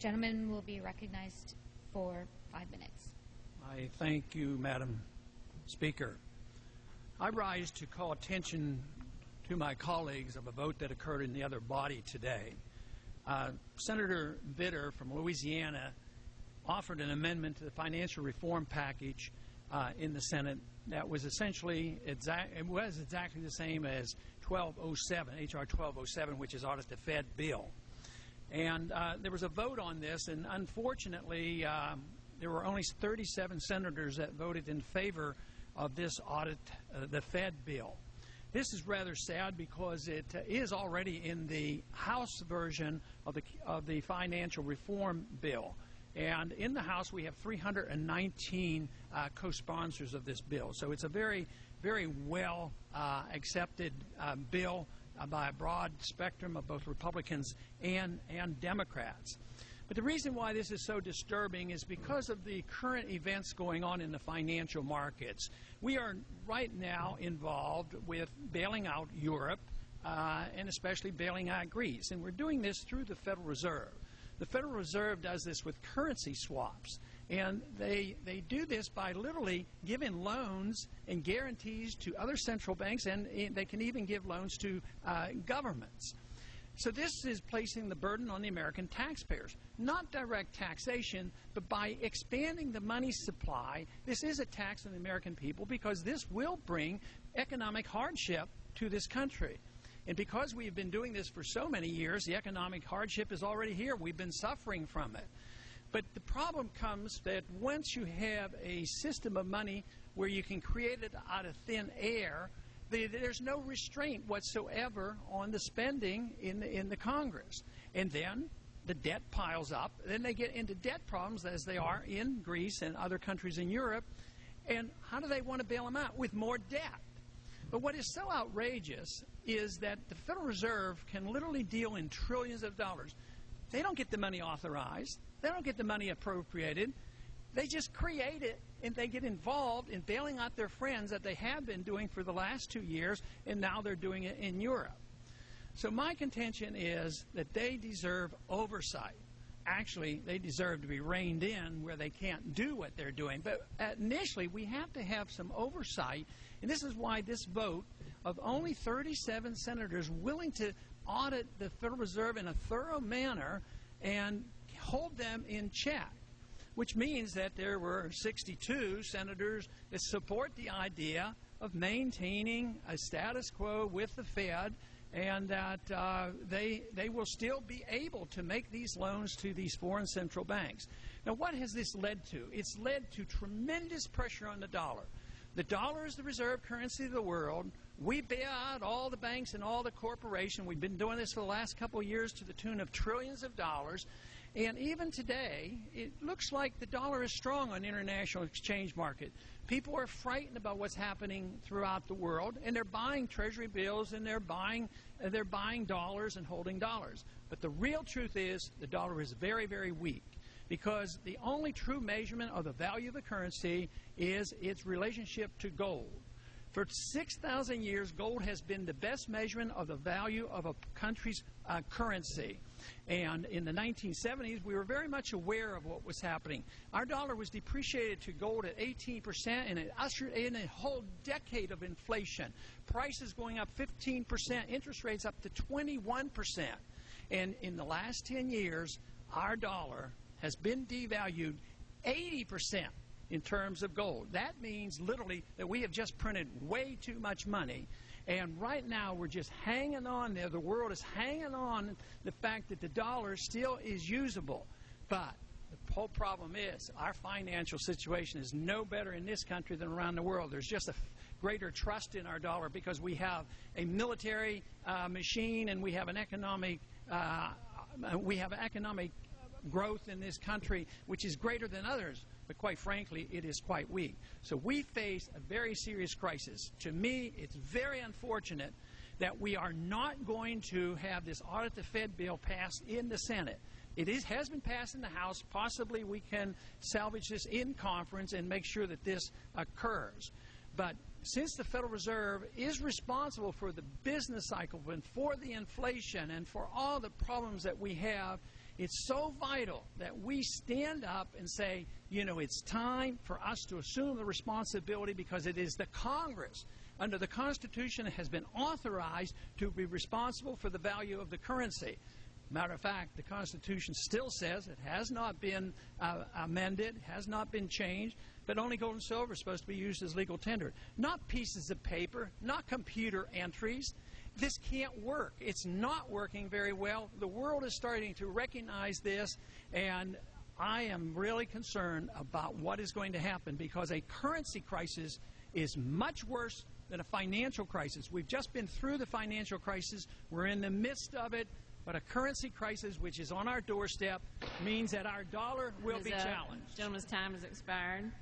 Gentleman will be recognized for 5 minutes. I thank you, Madam Speaker. I rise to call attention to my colleagues of a vote that occurred in the other body today. Senator Vitter from Louisiana offered an amendment to the financial reform package in the Senate that was essentially exactly the same as 1207, H.R. 1207, which is Audit the Fed bill. And there was a vote on this, and unfortunately, there were only 37 senators that voted in favor of this Audit the Fed bill. This is rather sad because it is already in the House version of the financial reform bill. And in the House, we have 319 co-sponsors of this bill. So it's a very, very well accepted bill by a broad spectrum of both Republicans and Democrats. But the reason why this is so disturbing is because of the current events going on in the financial markets. We are right now involved with bailing out Europe and especially bailing out Greece. And we're doing this through the Federal Reserve. The Federal Reserve does this with currency swaps. And they do this by literally giving loans and guarantees to other central banks, and they can even give loans to governments. So this is placing the burden on the American taxpayers. Not direct taxation, but by expanding the money supply, this is a tax on the American people because this will bring economic hardship to this country. And because we've been doing this for so many years, the economic hardship is already here. We've been suffering from it. But the problem comes that once you have a system of money where you can create it out of thin air, there's no restraint whatsoever on the spending in the Congress. And then the debt piles up. Then they get into debt problems, as they are in Greece and other countries in Europe. And how do they want to bail them out? With more debt. But what is so outrageous is that the Federal Reserve can literally deal in trillions of dollars. They don't get the money authorized. They don't get the money appropriated. They just create it, and they get involved in bailing out their friends that they have been doing for the last 2 years, and now they're doing it in Europe. So my contention is that they deserve oversight. Actually, they deserve to be reined in where they can't do what they're doing. But initially, we have to have some oversight, and this is why this vote of only 37 senators willing to audit the Federal Reserve in a thorough manner and hold them in check, which means that there were 62 senators that support the idea of maintaining a status quo with the Fed, and that they will still be able to make these loans to these foreign central banks. Now, what has this led to? It's led to tremendous pressure on the dollar. The dollar is the reserve currency of the world. We bail out all the banks and all the corporations. We've been doing this for the last couple of years to the tune of trillions of dollars. And even today, it looks like the dollar is strong on the international exchange market. People are frightened about what's happening throughout the world, and they're buying treasury bills, and they're buying dollars and holding dollars. But the real truth is the dollar is very, very weak, because the only true measurement of the value of the currency is its relationship to gold. For 6,000 years, gold has been the best measurement of the value of a country's currency. And in the 1970s, we were very much aware of what was happening. Our dollar was depreciated to gold at 18%, and it ushered in a whole decade of inflation. Prices going up 15%, interest rates up to 21%. And in the last 10 years, our dollar has been devalued 80% in terms of gold. That means literally that we have just printed way too much money. And right now we're just hanging on there. The world is hanging on the fact that the dollar still is usable. But the whole problem is our financial situation is no better in this country than around the world. There's just a greater trust in our dollar because we have a military machine, and we have an economic growth in this country which is greater than others. But quite frankly, it is quite weak. So we face a very serious crisis. To me, it's very unfortunate that we are not going to have this Audit the Fed bill passed in the Senate. It has been passed in the House. Possibly we can salvage this in conference and make sure that this occurs. But since the Federal Reserve is responsible for the business cycle and for the inflation and for all the problems that we have, It's so vital that we stand up and say, you know, it's time for us to assume the responsibility, because it is the Congress under the Constitution that has been authorized to be responsible for the value of the currency. Matter of fact, the Constitution still says it has not been amended, has not been changed, but only gold and silver is supposed to be used as legal tender. Not pieces of paper, not computer entries. This can't work. It's not working very well. The world is starting to recognize this, and I am really concerned about what is going to happen, because a currency crisis is much worse than a financial crisis. We've just been through the financial crisis. We're in the midst of it. But a currency crisis, which is on our doorstep, means that our dollar will be challenged. Gentleman's time has expired.